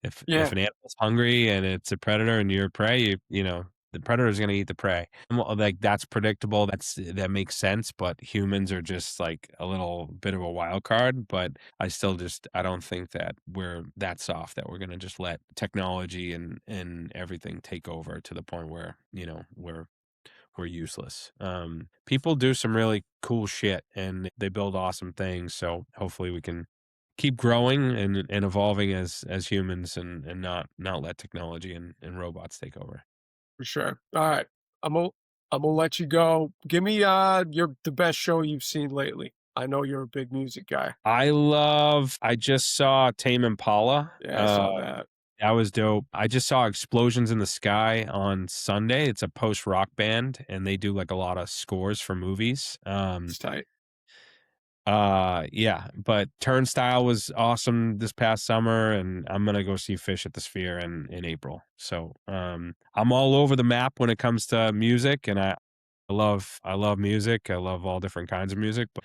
if Yeah, an animal's hungry and it's a predator and you're prey, the predator is gonna eat the prey. And like that's predictable. That makes sense. But humans are just like a little bit of a wild card. But I don't think that we're that soft that we're gonna just let technology and everything take over to the point where we're useless. People do some really cool shit and they build awesome things. So hopefully we can keep growing and evolving as humans and not let technology and robots take over. for sure. All right. I'm gonna I'm gonna let you go. Give me your the best show you've seen lately. I know you're a big music guy. I just saw Tame Impala. Yeah, I saw that. That was dope. I just saw Explosions in the Sky on Sunday. It's a post rock band and they do like a lot of scores for movies. It's tight. Yeah, but Turnstile was awesome this past summer, and I'm gonna go see Fish at the Sphere in April. So, I'm all over the map when it comes to music, and I love music. I love all different kinds of music, but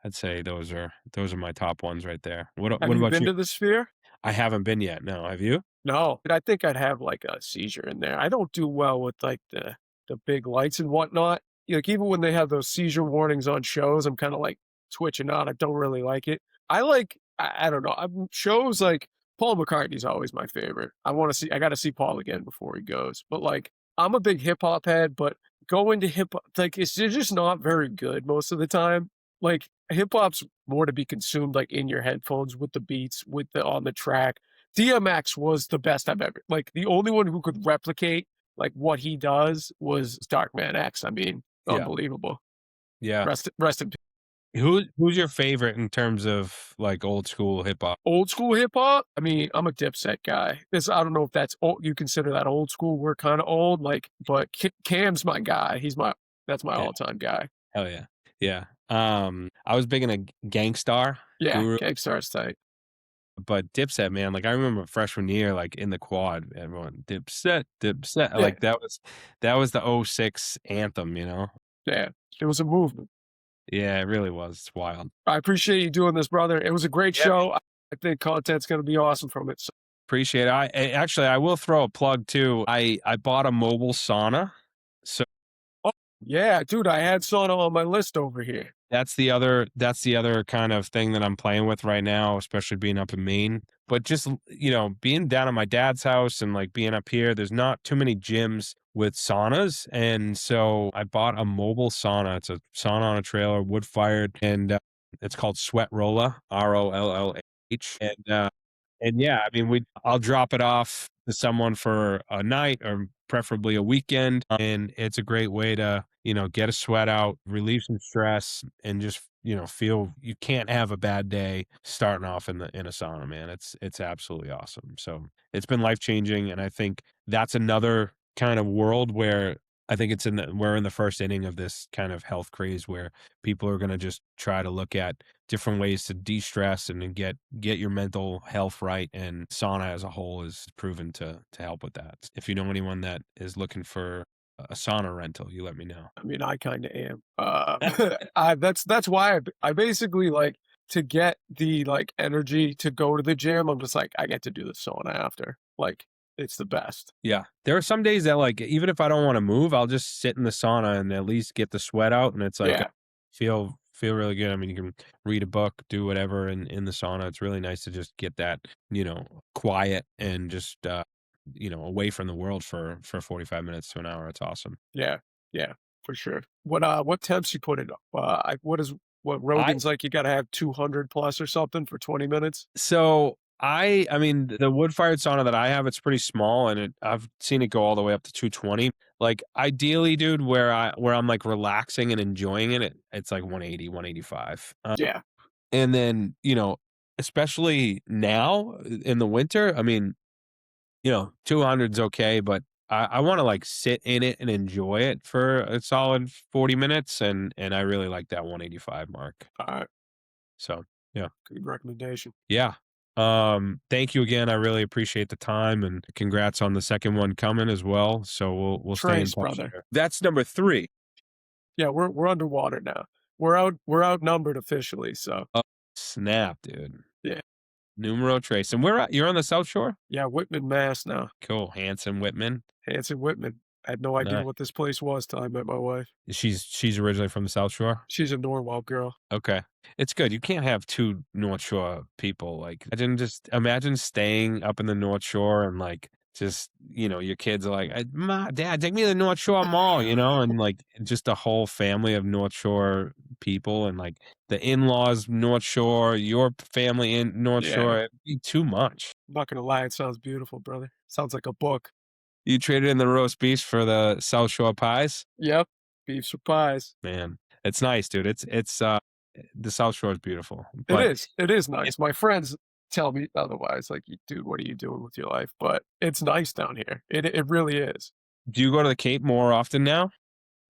I'd say those are my top ones right there. Have What you about been you? to the Sphere? I haven't been yet. No, have you? No, I think I'd have, like, a seizure in there. I don't do well with, like, the big lights and whatnot. Like, even when they have those seizure warnings on shows, I'm kinda, like, twitching out. I don't really like it. I don't know, shows like Paul McCartney's always my favorite. I gotta see Paul again before he goes. But, like, I'm a big hip hop head, but going to hip hop, like, they're just not very good most of the time. Like, hip hop's more to be consumed, like, in your headphones with the beats, with the on the track. DMX was the best I've ever, like, the only one who could replicate, like, what he does was Darkman X. I mean, Yeah, unbelievable. yeah. Rest in peace. Who's your favorite in terms of, like, old school hip hop? Old school hip hop? I mean, I'm a Dipset guy. I don't know if that's old, you consider that old school. We're kinda old, like, but Cam's my guy. That's my Yeah, all-time guy. hell yeah. Yeah. I was big into Gangstar Yeah, Guru. Gangstar's tight. But Dipset, man, like, I remember freshman year, like, in the quad, everyone, "Dipset, Dipset," Yeah, like, that was the '06 anthem, you know? yeah. It was a movement. Yeah, it really was, it's wild. I appreciate you doing this, brother. It was a great Yeah, man, show. I think content's gonna be awesome from it. So appreciate it. Actually, I will throw a plug too. I bought a mobile sauna, so oh, yeah, dude, I had sauna on my list over here. that's the other kind of thing that I'm playing with right now, especially being up in Maine. But just, being down at my dad's house and, like, being up here, there's not too many gyms with saunas, and so I bought a mobile sauna. It's a sauna on a trailer, wood fired, and, it's called Sweat Rolla, ROLLH, and yeah, I mean, I'll drop it off to someone for a night or preferably a weekend, and it's a great way to, get a sweat out, relieve some stress, and just, feel you can't have a bad day starting off in a sauna, man. It's absolutely awesome. So, it's been life-changing, and I think that's another kind of world where I think we're in the first inning of this kind of health craze where people are gonna just try to look at different ways to de-stress and then get your mental health right, and sauna as a whole is proven to help with that. If you know anyone that is looking for a sauna rental, you let me know. I mean, I kinda am. That's why I basically, like, to get the, like, energy to go to the gym, I'm just like, I get to do the sauna after. Like, it's the best. Yeah. There are some days that, like, even if I don't wanna move, I'll just sit in the sauna and at least get the sweat out, and it's like, Yeah, feel really good. I mean, you can read a book, do whatever in the sauna. It's really nice to just get that, quiet and just, away from the world for 45 minutes to an hour. It's awesome. yeah, yeah, for sure. What temps you put it up? What I Rogan's like, you gotta have 200 plus or something for 20 minutes? So I mean, the wood-fired sauna that I have, it's pretty small, and I've seen it go all the way up to 220. Like, ideally, dude, where I'm, like, relaxing and enjoying it's like 180, 185. Yeah, And then, especially now in the winter, I mean, 200's okay, but I wanna, like, sit in it and enjoy it for a solid 40 minutes, and I really like that 185 mark. alright, So, yeah. good recommendation. Yeah. Thank you again. I really appreciate the time, and congrats on the second one coming as well. So we'll stay in Trace, touch brother. there. That's number 3. Yeah, we're underwater now. We're outnumbered officially, so, Oh, snap, dude. yeah. Numero trace. And you're on the South Shore? Yeah, Whitman, Mass now. Cool. Hanson Whitman. Hanson Whitman. I had no idea Nice. what this place was till I met my wife. She's originally from the South Shore? She's a Norwalk girl. Okay. It's good. You can't have 2 North Shore people, like, imagine staying up in the North Shore and, like, just, your kids are like, Ma, Dad, take me to the North Shore Mall," and, like, just a whole family of North Shore people and, like, the in-laws North Shore, your family in North Yeah, Shore, it'd be too much. I'm not gonna lie, it sounds beautiful, brother. Sounds like a book. You traded in the roast beef for the South Shore pies? Yep, beef surprise. Man, it's nice, dude. The South Shore is beautiful, It but is. It is nice. My friends tell me otherwise, like, "Dude, what are you doing with your life?" But it's nice down here. It really is. do you go to the Cape more often now?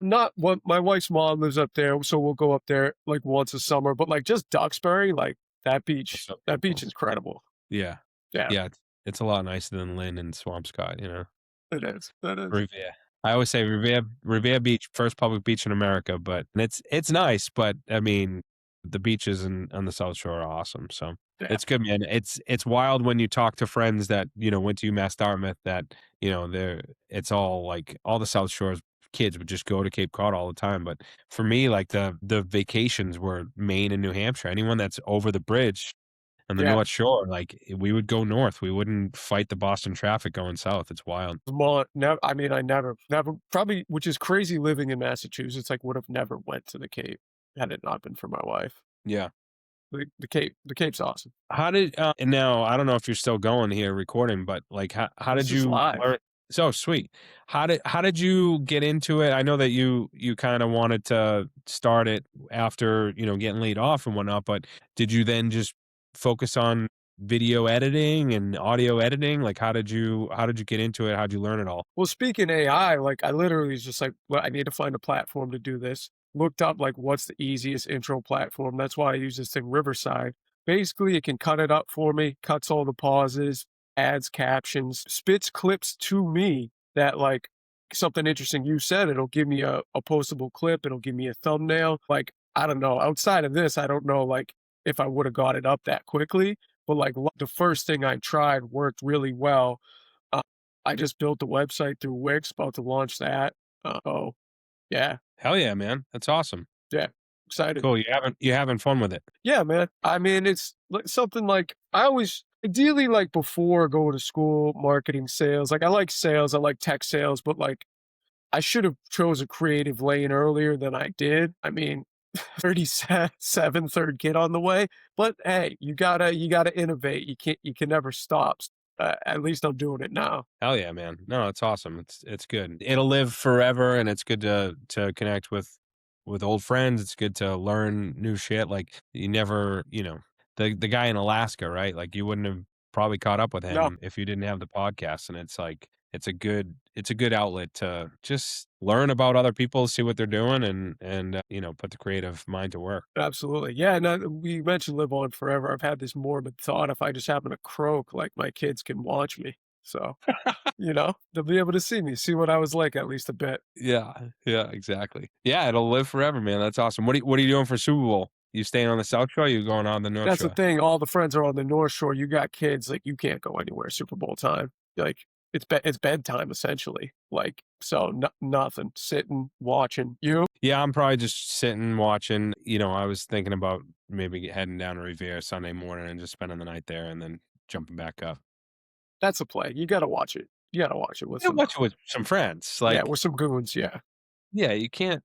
Not what my wife's mom lives up there, so we'll go up there like once a summer, but like just Duxbury, like That's so that beach beautiful. is incredible. Yeah. Yeah, Yeah, it's a lot nicer than Lynn and Swampscott, you know? it is. That is. Revere. I always say Revere Beach, first public beach in America, but and it's nice, but, I mean, the beaches on the South Shore are awesome, so Yeah, it's good, man. It's wild when you talk to friends that, went to UMass Dartmouth that, they're it's all, like, all the South Shore's kids would just go to Cape Cod all the time, but for me, like, the vacations were Maine and New Hampshire. Anyone that's over the bridge on the yeah. North Shore, like, we would go north. We wouldn't fight the Boston traffic going south. It's wild. Vermont, I mean, I never probably, which is crazy living in Massachusetts, like would have never went to the Cape had it not been for my wife. Yeah. The Cape's awesome. How did and now I don't know if you're still going here recording, but, like, how did This is you live. learn so sweet. How did you get into it? I know that you kinda wanted to start it after, getting laid off and whatnot, but did you then just focus on video editing and audio editing? Like, how did you get into it? How'd you learn it all? Well, speaking AI, like I literally was just like, well, I need to find a platform to do this. Looked up like what's the easiest intro platform. That's why I use this thing Riverside. Basically, it can cut it up for me, cuts all the pauses, adds captions, spits clips to me that like something interesting you said, it'll give me a postable clip, it'll give me a thumbnail. Like, I don't know. Outside of this, I don't know like if I would have got it up that quickly. But like the first thing I tried worked really well. uh, I just built a website through Wix, about to launch that. Oh, yeah, Hell yeah, man. That's awesome. yeah, excited. Cool. You having fun with it. Yeah, man. I mean, it's like something like I always ideally like before going to school, marketing, sales. Like I like sales, I like tech sales, but like I should have chose a creative lane earlier than I did. I mean, 37, third kid on the way. But hey, you gotta innovate. You can never stop. At least I'm doing it now. Hell yeah, man. No, it's awesome. It's good. It'll live forever and it's good to connect with old friends. It's good to learn new shit. Like you never, the guy in Alaska, right? Like you wouldn't have probably caught up with No, him if you didn't have the podcast. And it's like it's a good outlet to just learn about other people, see what they're doing and put the creative mind to work. absolutely. Yeah, no, we mentioned live on forever. I've had this morbid thought if I just happen to croak, like my kids can watch me. So, they'll be able to see me, see what I was like at least a bit. Yeah, yeah, exactly. Yeah, it'll live forever, man. That's awesome. What are you doing for Super Bowl? You staying on the South Shore? Or you going on the North That's the Shore? thing. All the friends are on the North Shore. You got kids, like you can't go anywhere Super Bowl time. Like it's bedtime essentially. Like so, nothing. Sitting, watching. You? Yeah, I'm probably just sitting watching. I was thinking about maybe heading down to Revere Sunday morning and just spending the night there and then jumping back up. That's a play. You got to watch it. You got to watch it with Yeah, some. watch it with some friends. Yeah, Like, with some goons. Yeah, yeah, you can't.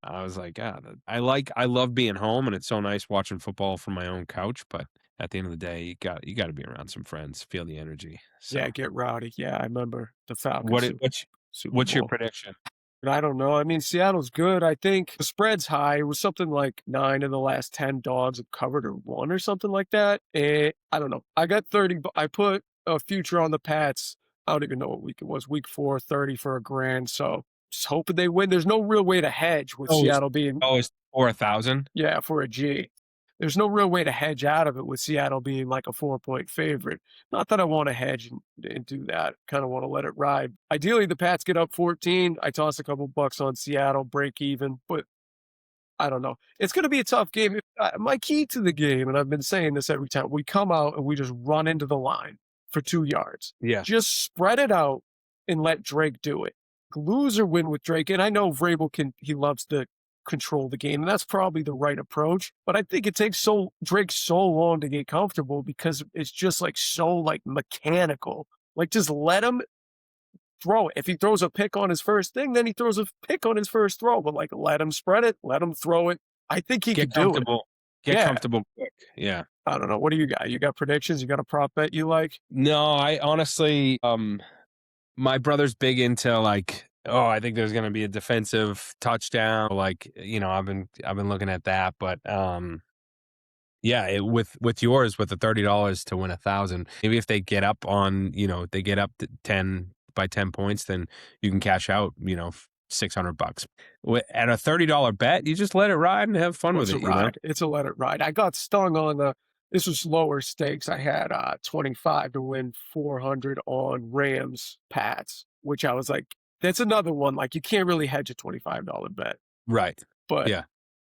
I was like, God, I love being home, and it's so nice watching football from my own couch. But at the end of the day, you got to be around some friends, feel the energy. yeah. So, Get rowdy. Yeah, I remember the what Falcons it, what's Super what's your Bowl. prediction? But I don't know. I mean, Seattle's good. I think the spread's high. It was something like 9 of the last 10 dogs have covered or won or something like that. I don't know. I got 30. I put a future on the Pats. I don't even know what week it was. Week 4, 30 for a grand. So just hoping they win. There's no real way to hedge with Oh, Seattle being, it's for 1,000. yeah, for a G. There's no real way to hedge out of it with Seattle being like a 4-point favorite. Not that I want to hedge and do that. Kind of want to let it ride. Ideally, the Pats get up 14. I toss a couple bucks on Seattle, break even, but I don't know. It's going to be a tough game. My key to the game, and I've been saying this every time, we come out and we just run into the line for 2 yards. Yeah. Just spread it out and let Drake do it. Lose or win with Drake. And I know Vrabel he loves to control the game, and that's probably the right approach. But I think it takes Drake so long to get comfortable because it's just like so like mechanical. Like just let him throw it. If he throws a pick on his first thing, then he throws a pick on his first throw. But like let him spread it, let him throw it. I think he Get could do it. comfortable. Get Yeah. comfortable quick. Yeah. I don't know. What do you got? You got predictions? You got a prop bet you like? No, I honestly, my brother's big into like, oh, I think there's gonna be a defensive touchdown. Like, I've been looking at that, but yeah, with yours with the $30 to win 1,000. Maybe if they get up on, they get up to 10 by 10 points, then you can cash out, $600. At a $30 bet, you just let it ride and have fun Well, with it's a it, you know? ride. It's a let it ride. I got stung on the this was lower stakes. I had 25 to win 400 on Rams Pats, which I was like, that's another one. Like you can't really hedge a $25 bet, Right. but Yeah.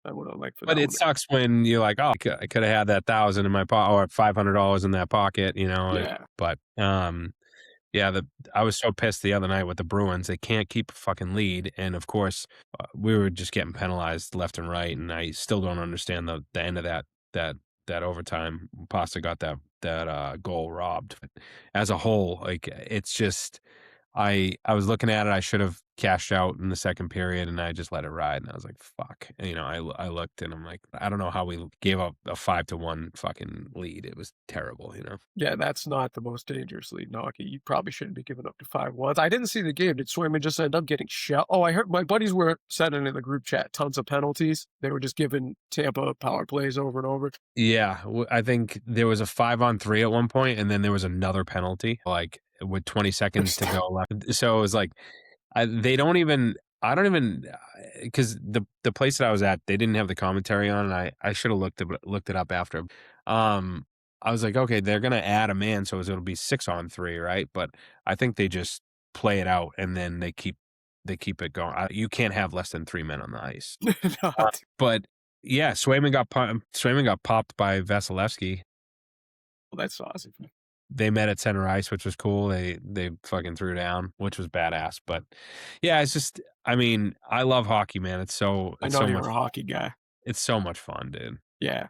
I would have liked for But that it one. sucks when you're like, "Oh, I coulda had that 1,000 in my pocket or $500 in that pocket," you know? Yeah. But, yeah, I was so pissed the other night with the Bruins. They can't keep a fucking lead, and of course, we were just getting penalized left and right, and I still don't understand the end of that that overtime. Pasta got that goal robbed. But as a whole, like, it's just I was looking at it, I should have cashed out in the second period, and I just let it ride, and I was like, "Fuck." And, you know, I looked, and I'm like, I don't know how we gave up a 5-1 fucking lead. It was terrible, you know? Yeah, that's not the most dangerous lead in hockey. You probably shouldn't be giving up to 5-1. I didn't see the game. Did Swayman just end up getting shell? Oh, I heard my buddies were sending in the group chat tons of penalties. They were just giving Tampa power plays over and over. Yeah, I think there was a 5-on-3 at one point, and then there was another penalty, like, with 20 seconds to go left. So it was like, they don't even I don't even because the place that I was at, they didn't have the commentary on, and I should have looked it up after. Um, I was like, "Okay, they're gonna add a man, so it'll be 6-on-3, right?" But I think they just play it out, and then they keep it going. You can't have less than 3 men on the ice. Not. But yeah, Swayman got popped by Vasilevsky. Well, that's awesome. They met at center ice, which was cool. They fucking threw down, which was badass. But yeah, it's just I mean, I love hockey, man. I It's know so you're much a hockey guy. it's so much fun, dude. Yeah,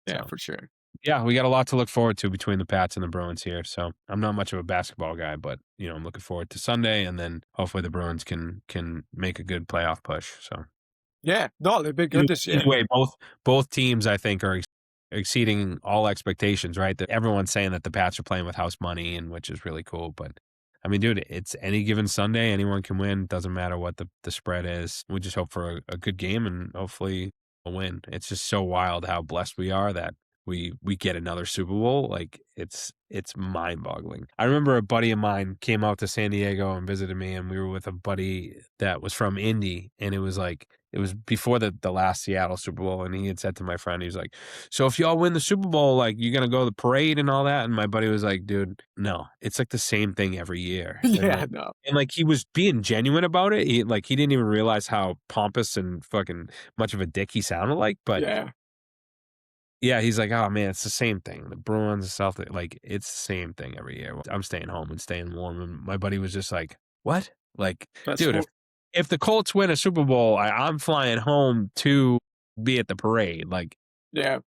yeah, So for sure. yeah, we got a lot to look forward to between the Pats and the Bruins here. So I'm not much of a basketball guy, but you know, I'm looking forward to Sunday and then hopefully the Bruins can make a good playoff push. So Yeah, no, they've been good this either year. way, both teams I think are exceeding all expectations, right? That everyone's saying that the Pats are playing with house money, and which is really cool. But I mean, dude, it's any given Sunday, anyone can win. Doesn't matter what the spread is. We just hope for a good game and hopefully a win. It's just so wild how blessed we are that we get another Super Bowl. Like it's mind boggling. I remember a buddy of mine came out to San Diego and visited me, and we were with a buddy that was from Indy, and it was before the last Seattle Super Bowl, and he had said to my friend, he was like, "So if y'all win the Super Bowl, like you're gonna go to the parade and all that?" And my buddy was like, "Dude, no, it's like the same thing every year." Yeah, no, And like he was being genuine about it. He didn't even realize how pompous and fucking much of a dick he sounded like. But yeah, yeah, he's like, "Oh man, it's the same thing. The Bruins, the Celtics, like it's the same thing every year. I'm staying home and staying warm." And my buddy was just like, "What? Like, that's dude, what. if the Colts win a Super Bowl, I'm flying home to be at the parade." Like, Yeah,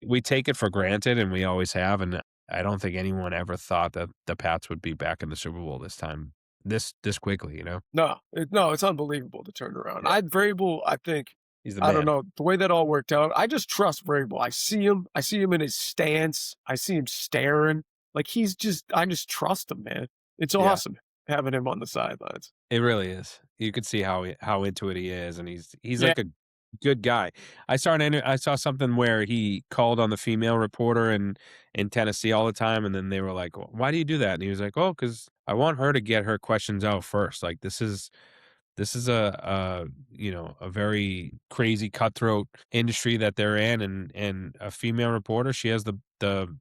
we take it for granted, and we always have. And I don't think anyone ever thought that the Pats would be back in the Super Bowl this time, this quickly. You know? no, no, it's unbelievable to turn around. Yeah, Vrabel, I think, he's the I don't man. know, the way that all worked out, I just trust Vrabel. I see him in his stance, I see him staring, like, I just trust him, man. It's Yeah. awesome having him on the sidelines. It really is. You could see how into it he is, and he's Yeah, like a good guy. I saw something where he called on the female reporter in Tennessee all the time, and then they were like, "Why do you do that?" And he was like, "Oh, because I want her to get her questions out first. Like this is a you know a very crazy cutthroat industry that they're in, and a female reporter, she has the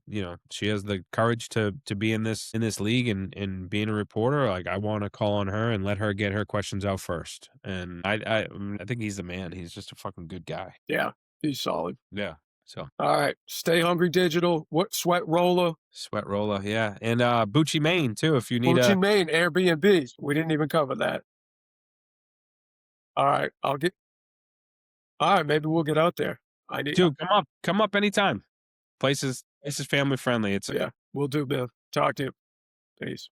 you know she has the courage to be in this league and being a reporter. Like I want to call on her and let her get her questions out first. And I think he's the man. He's just a fucking good guy. yeah, he's solid. Yeah. So Alright, stay hungry digital, what Sweat Roller, sweat roller, yeah, and Bucci, Maine too. If you need Bucci, a Maine, Airbnb. We didn't even cover that. Alright, alright, maybe we'll get out there. I need dude, come up anytime. Place is family friendly. It's yeah, we'll do, man. Talk to you. Peace.